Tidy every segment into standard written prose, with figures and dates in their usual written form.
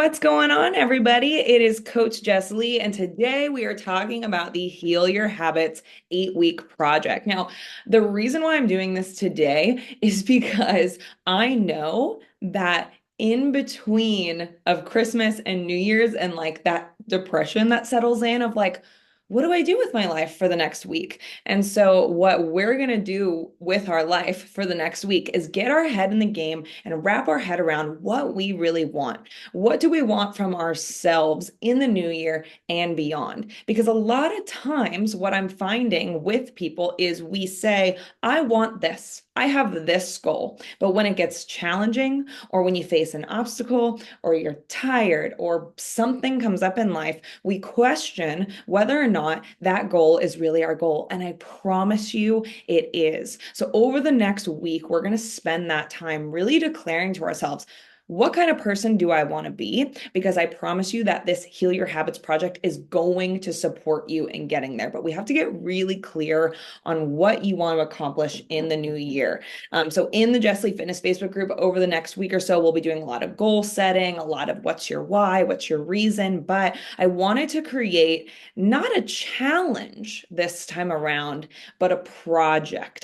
What's going on, everybody? It is Coach Jess Lee, and today we are talking about the Heal Your Habits 8-week project. Now, the reason why I'm doing this today is because I know that in between of Christmas and New Year's and like that depression that settles in of like, what do I do with my life for the next week? And so, what we're going to do with our life for the next week is get our head in the game and wrap our head around what we really want. What do we want from ourselves in the new year and beyond? Because a lot of times, what I'm finding with people is we say, I want this. I have this goal. But when it gets challenging, or when you face an obstacle, or you're tired, or something comes up in life, we question whether or not that goal is really our goal. And I promise you it is. So over the next week, we're going to spend that time really declaring to ourselves, what kind of person do I want to be? Because I promise you that this Heal Your Habits project is going to support you in getting there. But we have to get really clear on what you want to accomplish in the new year. So in the Jess Lee Fitness Facebook group over the next week or so, we'll be doing a lot of goal setting, a lot of what's your why, what's your reason. But I wanted to create not a challenge this time around, but a project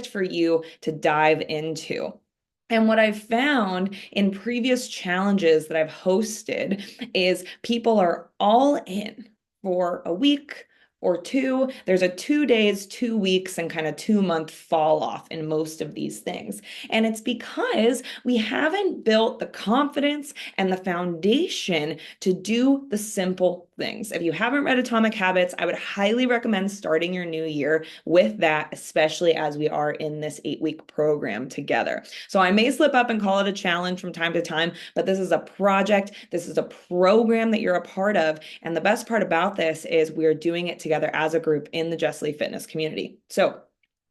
for you to dive into. And what I've found in previous challenges that I've hosted is people are all in for a week or two. There's a 2 days, 2 weeks, and kind of 2 month fall off in most of these things. And it's because we haven't built the confidence and the foundation to do the simple things. If you haven't read Atomic Habits, I would highly recommend starting your new year with that, especially as we are in this 8-week program together. So I may slip up and call it a challenge from time to time, but this is a project. This is a program that you're a part of. And the best part about this is we're doing it together as a group in the Jess Lee Fitness community. So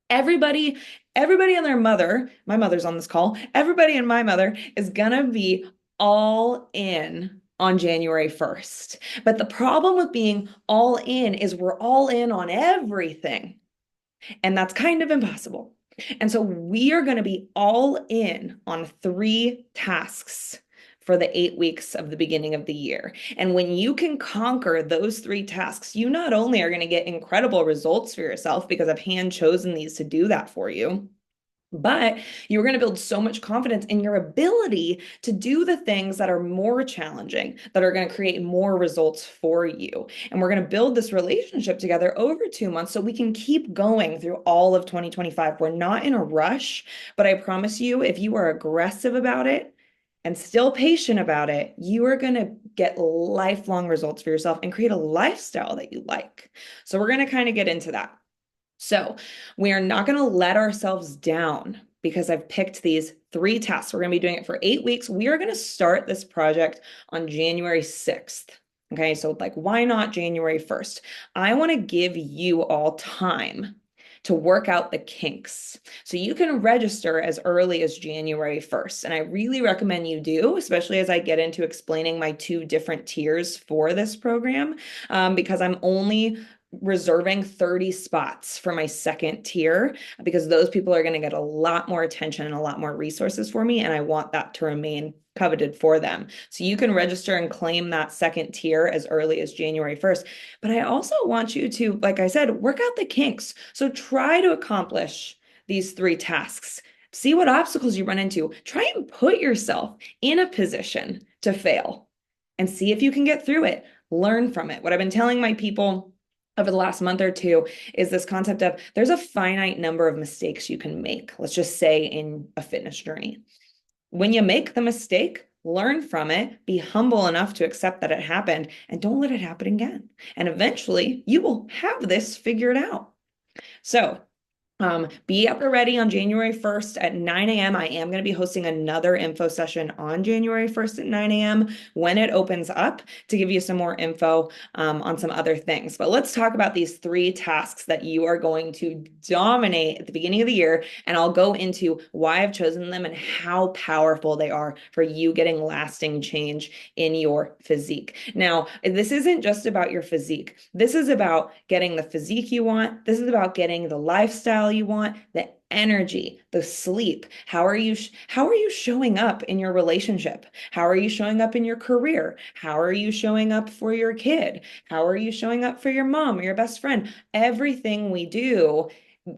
everybody and their mother, my mother's on this call, everybody and my mother is gonna be all in on January 1st. But the problem with being all in is we're all in on everything. And that's kind of impossible. And so we are going to be all in on 3 tasks for the 8 weeks of the beginning of the year. And when you can conquer those 3 tasks, you not only are going to get incredible results for yourself because I've hand chosen these to do that for you, but you're going to build so much confidence in your ability to do the things that are more challenging, that are going to create more results for you. And we're going to build this relationship together over 2 months so we can keep going through all of 2025. We're not in a rush, but I promise you, if you are aggressive about it and still patient about it, you are going to get lifelong results for yourself and create a lifestyle that you like. So we're going to kind of get into that. So we are not going to let ourselves down because I've picked these 3 tasks. We're going to be doing it for 8 weeks. We are going to start this project on January 6th. Okay, so like, why not January 1st? I want to give you all time to work out the kinks. So you can register as early as January 1st. And I really recommend you do, especially as I get into explaining my 2 different tiers for this program, because I'm only reserving 30 spots for my second tier because those people are going to get a lot more attention and a lot more resources for me. And I want that to remain coveted for them. So you can register and claim that second tier as early as January 1st. But I also want you to, like I said, work out the kinks. So try to accomplish these 3 tasks. See what obstacles you run into. Try and put yourself in a position to fail and see if you can get through it. Learn from it. What I've been telling my people over the last month or two is this concept of there's a finite number of mistakes you can make, let's just say in a fitness journey. When you make the mistake, learn from it, be humble enough to accept that it happened, and don't let it happen again. And eventually you will have this figured out. So be up and ready on January 1st at 9 a.m. I am going to be hosting another info session on January 1st at 9 a.m. when it opens up to give you some more info on some other things. But let's talk about these 3 tasks that you are going to dominate at the beginning of the year. And I'll go into why I've chosen them and how powerful they are for you getting lasting change in your physique. Now, this isn't just about your physique. This is about getting the physique you want. This is about getting the lifestyle you want, the energy, the sleep. How are you showing up in your relationship? How are you showing up in your career? How are you showing up for your kid? How are you showing up for your mom or your best friend? Everything we do,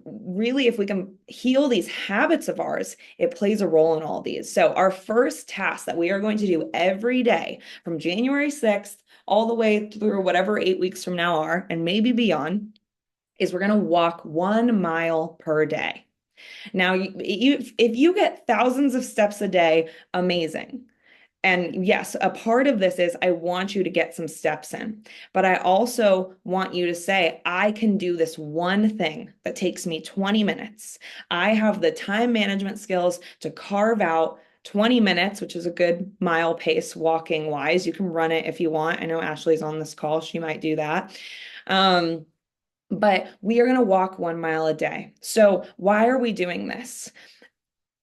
really, if we can heal these habits of ours, it plays a role in all these. So our first task that we are going to do every day from January 6th all the way through whatever 8 weeks from now are, and maybe beyond, is we're going to walk 1 mile per day. Now, if you get thousands of steps a day, amazing. And yes, a part of this is I want you to get some steps in, but I also want you to say, I can do this one thing that takes me 20 minutes. I have the time management skills to carve out 20 minutes, which is a good mile pace walking wise. You can run it if you want. I know Ashley's on this call. She might do that. But we are going to walk 1 mile a day. So why are we doing this?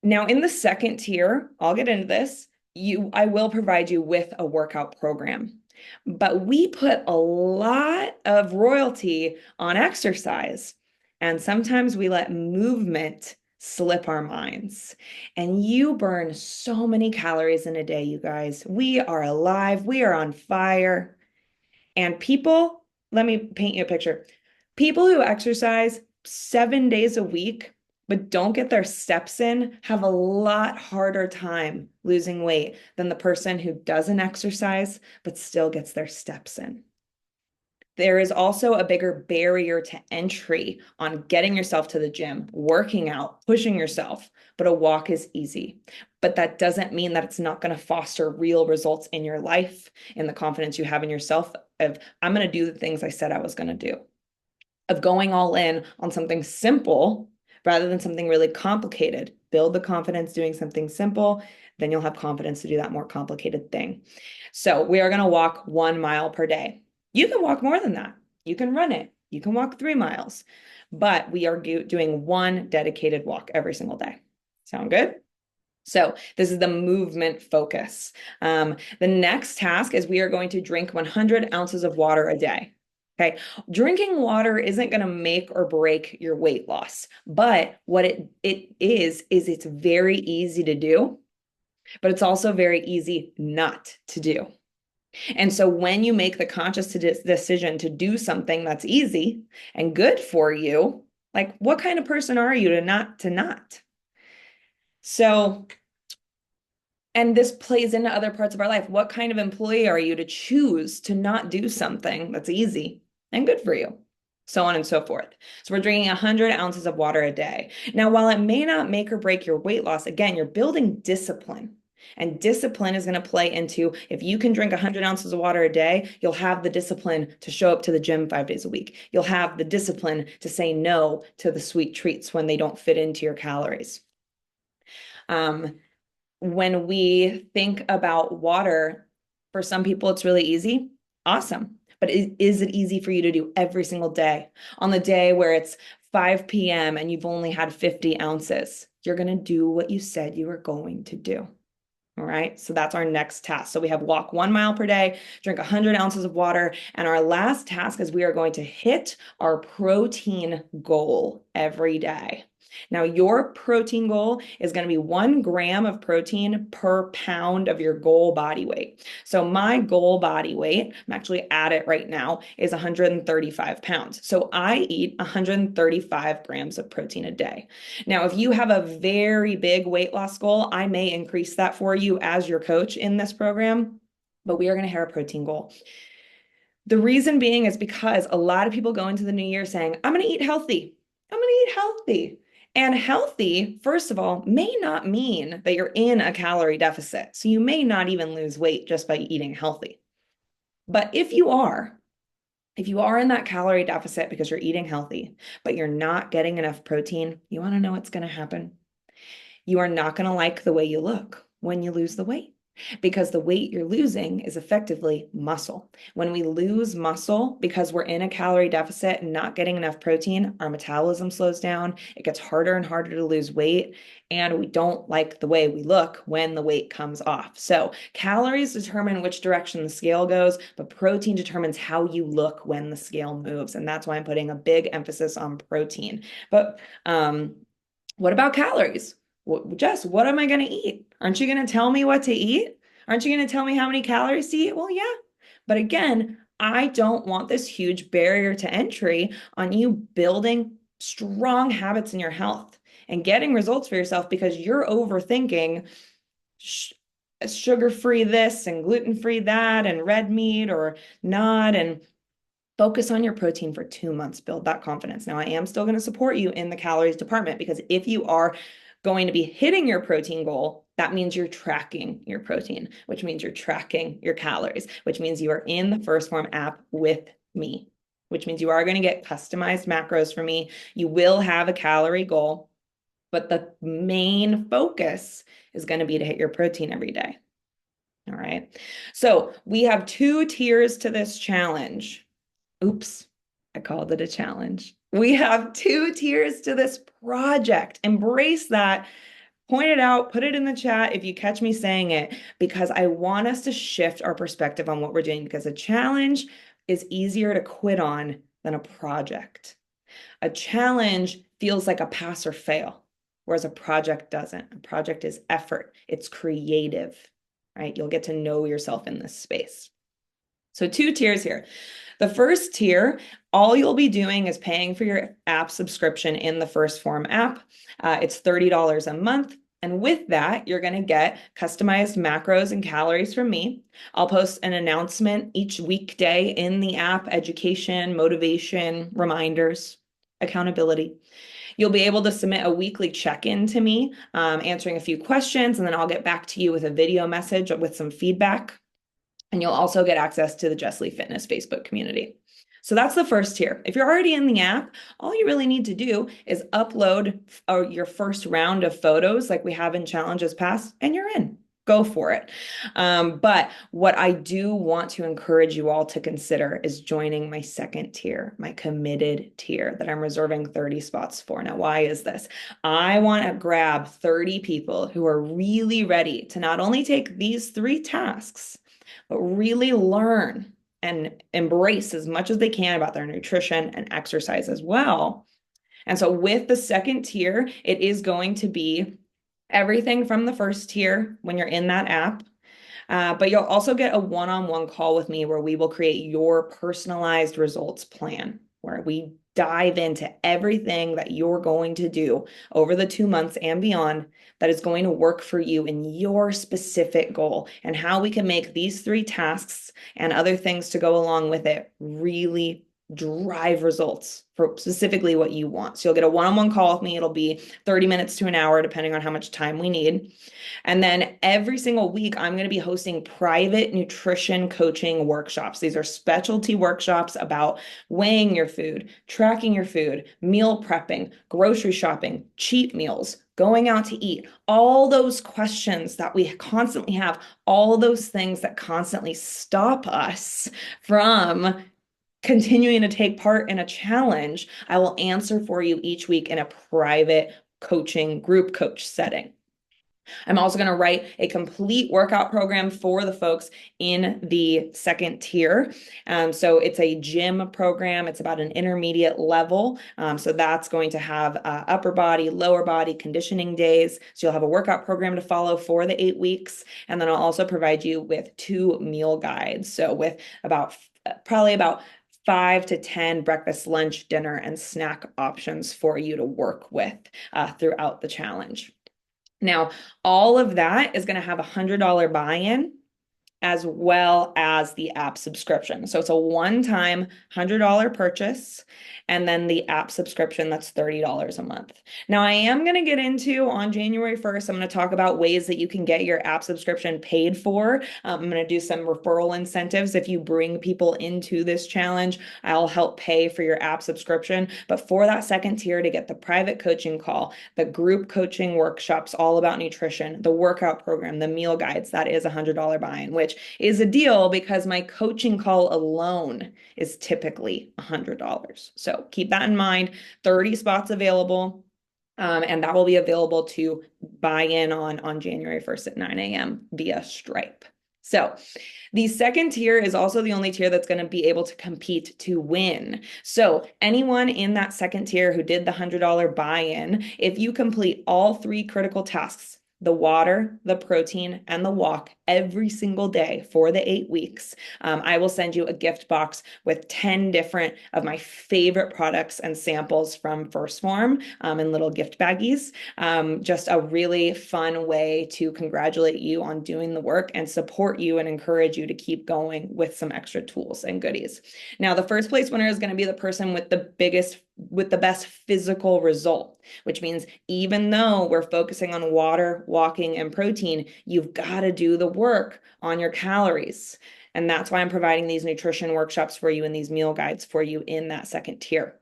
Now, in the second tier, I'll get into this. I will provide you with a workout program, but we put a lot of royalty on exercise, and sometimes we let movement slip our minds. And you burn so many calories in a day, you guys. We are alive, we are on fire. And people, let me paint you a picture. People who exercise 7 days a week but don't get their steps in have a lot harder time losing weight than the person who doesn't exercise but still gets their steps in. There is also a bigger barrier to entry on getting yourself to the gym, working out, pushing yourself, but a walk is easy. But that doesn't mean that it's not going to foster real results in your life, in the confidence you have in yourself of, I'm going to do the things I said I was going to do, of going all in on something simple rather than something really complicated. Build the confidence doing something simple, then you'll have confidence to do that more complicated thing. So we are going to walk 1 mile per day. You can walk more than that. You can run it. You can walk 3 miles, but we are doing one dedicated walk every single day. Sound good? So this is the movement focus. The next task is we are going to drink 100 ounces of water a day. Okay. Drinking water isn't going to make or break your weight loss, but what it is it's very easy to do, but it's also very easy not to do. And so when you make the conscious decision to do something that's easy and good for you, like what kind of person are you to not? So, and this plays into other parts of our life. What kind of employee are you to choose to not do something that's easy and good for you? So on and so forth. So we're drinking 100 ounces of water a day. Now, while it may not make or break your weight loss, again, you're building discipline. And discipline is going to play into, if you can drink 100 ounces of water a day, you'll have the discipline to show up to the gym 5 days a week. You'll have the discipline to say no to the sweet treats when they don't fit into your calories. When we think about water, for some people, it's really easy. Awesome. But is it easy for you to do every single day? On the day where it's 5 p.m. and you've only had 50 ounces, you're going to do what you said you were going to do. All right. So that's our next task. So we have walk 1 mile per day, drink 100 ounces of water. And our last task is we are going to hit our protein goal every day. Now, your protein goal is going to be 1 gram of protein per pound of your goal body weight. So my goal body weight, I'm actually at it right now, is 135 pounds. So I eat 135 grams of protein a day. Now, if you have a very big weight loss goal, I may increase that for you as your coach in this program, but we are going to hit a protein goal. The reason being is because a lot of people go into the new year saying, I'm going to eat healthy. I'm going to eat healthy. And healthy, first of all, may not mean that you're in a calorie deficit. So you may not even lose weight just by eating healthy. But if you are in that calorie deficit because you're eating healthy, but you're not getting enough protein, you want to know what's going to happen? You are not going to like the way you look when you lose the weight, because the weight you're losing is effectively muscle. When we lose muscle because we're in a calorie deficit and not getting enough protein, our metabolism slows down. It gets harder and harder to lose weight, and we don't like the way we look when the weight comes off. So calories determine which direction the scale goes, but protein determines how you look when the scale moves. And that's why I'm putting a big emphasis on protein. But What about calories? Jess, what am I going to eat? Aren't you going to tell me what to eat? Aren't you going to tell me how many calories to eat? Well, yeah. But again, I don't want this huge barrier to entry on you building strong habits in your health and getting results for yourself because you're overthinking sh sugar-free this and gluten-free that and red meat or not. And focus on your protein for 2 months, build that confidence. Now, I am still going to support you in the calories department because if you are going to be hitting your protein goal, that means you're tracking your protein, which means you're tracking your calories, which means you are in the First Form app with me, which means you are going to get customized macros from me. You will have a calorie goal, but the main focus is going to be to hit your protein every day. All right. So we have 2 tiers to this challenge. Oops, I called it a challenge. We have 2 tiers to this project. Embrace that. Point it out, put it in the chat if you catch me saying it, because I want us to shift our perspective on what we're doing because a challenge is easier to quit on than a project. A challenge feels like a pass or fail, whereas a project doesn't. A project is effort, it's creative, right? You'll get to know yourself in this space. So 2 tiers here. The first tier, all you'll be doing is paying for your app subscription in the First Form app. It's $30 a month. And with that, you're going to get customized macros and calories from me. I'll post an announcement each weekday in the app, education, motivation, reminders, accountability. You'll be able to submit a weekly check-in to me, answering a few questions, and then I'll get back to you with a video message with some feedback. And you'll also get access to the Jess Lee Fitness Facebook community. So that's the first tier. If you're already in the app, all you really need to do is upload your first round of photos like we have in challenges past, and you're in. Go for it. But what I do want to encourage you all to consider is joining my second tier, my committed tier that I'm reserving 30 spots for. Now, why is this? I want to grab 30 people who are really ready to not only take these 3 tasks, but really learn and embrace as much as they can about their nutrition and exercise as well. And so with the second tier, it is going to be everything from the first tier when you're in that app. But you'll also get a one-on-one call with me where we will create your personalized results plan, where we dive into everything that you're going to do over the 2 months and beyond that is going to work for you in your specific goal and how we can make these 3 tasks and other things to go along with it really drive results for specifically what you want. So you'll get a one-on-one call with me. It'll be 30 minutes to an hour, depending on how much time we need. And then every single week, I'm going to be hosting private nutrition coaching workshops. These are specialty workshops about weighing your food, tracking your food, meal prepping, grocery shopping, cheat meals, going out to eat, all those questions that we constantly have, all those things that constantly stop us from continuing to take part in a challenge, I will answer for you each week in a private coaching group coach setting. I'm also going to write a complete workout program for the folks in the second tier. So it's a gym program. It's about an intermediate level. So that's going to have upper body, lower body conditioning days. So you'll have a workout program to follow for the 8 weeks. And then I'll also provide you with 2 meal guides. So with probably about 5 to 10 breakfast, lunch, dinner, and snack options for you to work with throughout the challenge. Now, all of that is going to have a $100 buy-in as well as the app subscription. So it's a one-time $100 purchase, and then the app subscription, that's $30 a month. Now, I am going to get into on January 1st, I'm going to talk about ways that you can get your app subscription paid for. I'm going to do some referral incentives. If you bring people into this challenge, I'll help pay for your app subscription. But for that second tier, to get the private coaching call, the group coaching workshops all about nutrition, the workout program, the meal guides, that is a $100 buy-in, which is a deal because my coaching call alone is typically $100. So keep that in mind. 30 spots available. And that will be available to buy in on January 1st at 9 a.m. via Stripe. So the second tier is also the only tier that's going to be able to compete to win. So anyone in that second tier who did the $100 buy-in, if you complete all three critical tasks, the water, the protein, and the walk every single day for the 8 weeks, I will send you a gift box with 10 different of my favorite products and samples from First Form in little gift baggies. Just a really fun way to congratulate you on doing the work and support you and encourage you to keep going with some extra tools and goodies. Now, the first place winner is going to be the person with the best physical result, which means even though we're focusing on water, walking, and protein, you've got to do the work on your calories. And that's why I'm providing these nutrition workshops for you and these meal guides for you in that second tier.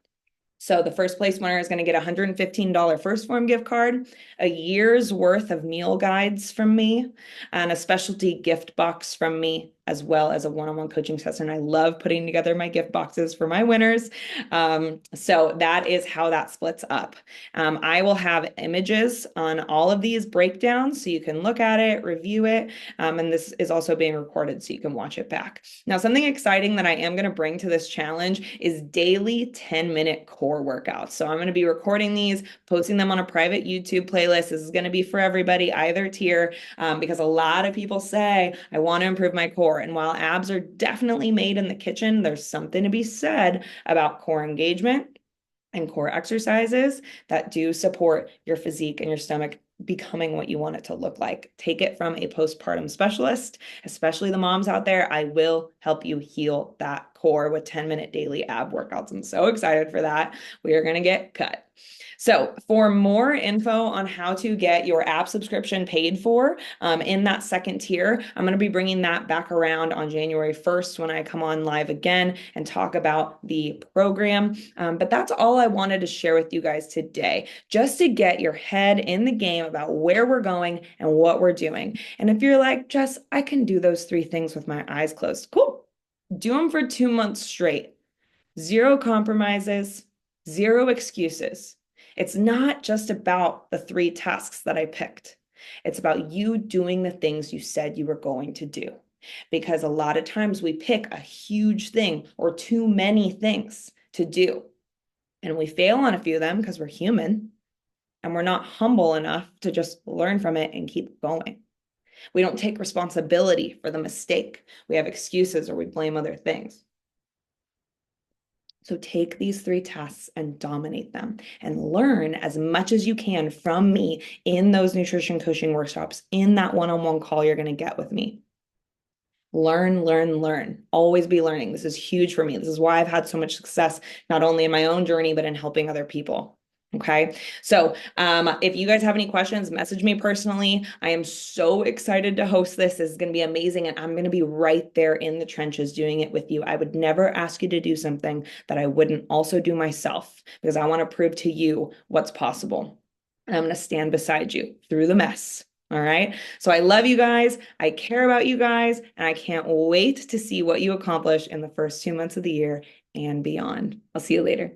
So the first place winner is going to get a $115 First Form gift card, a year's worth of meal guides from me, and a specialty gift box from me, as well as a one-on-one coaching session. I love putting together my gift boxes for my winners. So that is how that splits up. I will have images on all of these breakdowns so you can look at it, review it, and this is also being recorded so you can watch it back. Now, something exciting that I am going to bring to this challenge is daily 10-minute core workouts. So I'm going to be recording these, posting them on a private YouTube playlist. This is going to be for everybody, either tier, because a lot of people say, I want to improve my core. And while abs are definitely made in the kitchen, there's something to be said about core engagement and core exercises that do support your physique and your stomach becoming what you want it to look like. Take it from a postpartum specialist, especially the moms out there. I will help you heal that core with 10-minute daily ab workouts. I'm so excited for that. We are going to get cut. So for more info on how to get your app subscription paid for in that second tier, I'm going to be bringing that back around on January 1st when I come on live again and talk about the program. But that's all I wanted to share with you guys today, just to get your head in the game about where we're going and what we're doing. And if you're like, Jess, I can do those 3 things with my eyes closed. Cool. Do them for 2 months straight. 0 compromises, 0 excuses. It's not just about the 3 tasks that I picked. It's about you doing the things you said you were going to do. Because a lot of times we pick a huge thing or too many things to do. And we fail on a few of them because we're human and we're not humble enough to just learn from it and keep going. We don't take responsibility for the mistake. We have excuses or we blame other things. So take these 3 tasks and dominate them and learn as much as you can from me in those nutrition coaching workshops, in that one-on-one call you're going to get with me. Learn, learn, learn. Always be learning. This is huge for me. This is why I've had so much success, not only in my own journey, but in helping other people. Okay. So if you guys have any questions, message me personally. I am so excited to host this. This is going to be amazing. And I'm going to be right there in the trenches doing it with you. I would never ask you to do something that I wouldn't also do myself because I want to prove to you what's possible. And I'm going to stand beside you through the mess. All right. So I love you guys. I care about you guys. And I can't wait to see what you accomplish in the first 2 months of the year and beyond. I'll see you later.